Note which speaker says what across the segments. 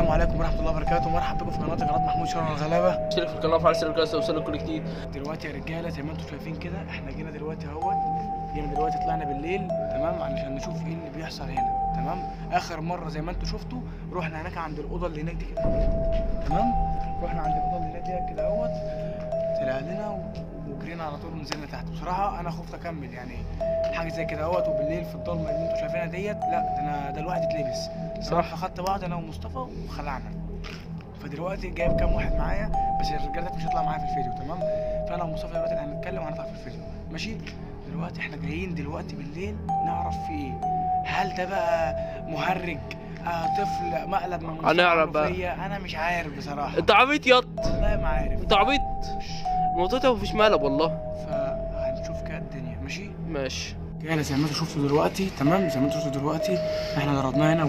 Speaker 1: السلام عليكم ورحمه الله وبركاته. مرحبا بكم في قناه محمود شرع الغلابه.
Speaker 2: اشترك في القناه وفعل زر الجرس ليوصلك كل جديد.
Speaker 1: دلوقتي يا رجاله زي ما انتم شايفين كده احنا جينا دلوقتي جينا دلوقتي طلعنا بالليل تمام علشان نشوف ايه اللي بيحصل هنا. تمام اخر مره زي ما انتم شفتوا رحنا هناك عند الاوضه اللي هناك دي كده. تمام رحنا عند الاوضه اللي هناك دي كده طلع لنا وجرينا على طول ونزلنا تحت. بصراحه انا خفت اكمل يعني حاجه زي كده وبالليل في الضلمه اللي انتم شايفينها ديت. لا ده الواحد اتلبس صح. فاخدت بعض انا ومصطفى وخلعنا. فدلوقتي جايب كام واحد معايا بس الرجاله مش هتطلع معايا في الفيديو. تمام فانا ومصطفى دلوقتي اللي هنتكلم وهنطلع في الفيديو ماشي. دلوقتي احنا جايين دلوقتي بالليل نعرف في ايه. هل ده بقى مهرج طفل مقلب من
Speaker 2: هنعرف بقى.
Speaker 1: انا مش عارف بصراحه.
Speaker 2: انت عبيط ياض
Speaker 1: والله ما عارف.
Speaker 2: انت عبيط. الموضوع ده مفيش مقلب والله.
Speaker 1: فهنشوف كده الدنيا ماشي.
Speaker 2: كده
Speaker 1: زي ما انتوا شفتوا دلوقتي. تمام زي ما انتوا شفتوا دلوقتي احنا ضربناه هنا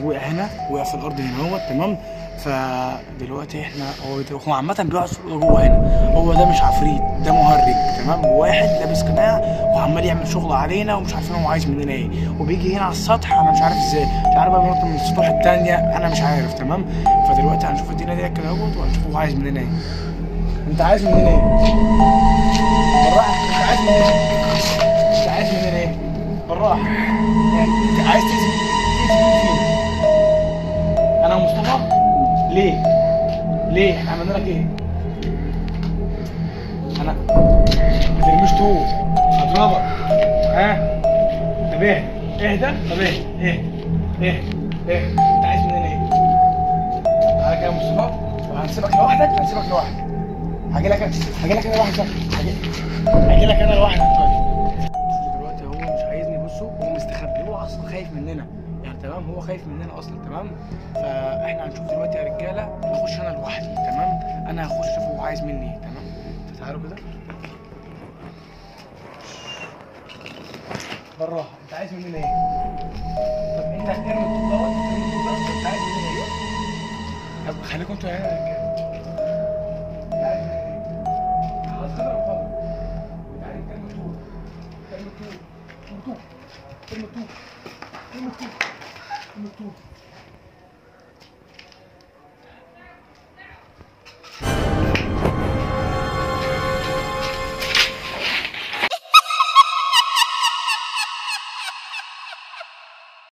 Speaker 1: وقع في الارض هنا تمام. فدلوقتي احنا هو عامة بيقعد في الأوضة جوه هنا. هو ده مش عفريت ده مهرج. تمام واحد لابس قناع وعمال يعمل شغل علينا ومش عارفين هو عايز مننا ايه. وبيجي هنا على السطح انا مش عارف ازاي. مش عارف بقى بينط من السطوح التانية انا مش عارف. تمام فدلوقتي هنشوف الدنيا دي كده وهنشوف هو عايز مننا ايه. انت عايز مننا ايه؟ بالراحة. انت عايز مننا ايه؟ انت عايز مننا ايه؟ بالراحة. يعني انت عايز تأذي فين؟ انا ومصطفى؟ ليه؟ احنا عملنا لك ايه؟ انا ما ترميش طوب هضربك. طب اهدى. طب اهدى. انت عايز مننا ايه؟ تعالى كده يا مصطفى وهنسيبك لوحدك. هاجي لك انا لوحدك. هاجي لك انا لوحدك. طيب دلوقتي هو مش عايزني. بصوا هو مستخبي. هو اصلا خايف مننا يعني. تمام هو خايف مننا اصلا. تمام فاحنا هنشوف دلوقتي يا رجاله. نخش انا لوحدي. تمام انا هخش اشوف هو عايز مني ايه. تمام تعالوا كده بالراحه. انت عايز مننا ايه؟ طب انت ارمي الطوب دوت. انت عايز مننا ايه؟ طب خليكم انتوا هنا يا رجاله.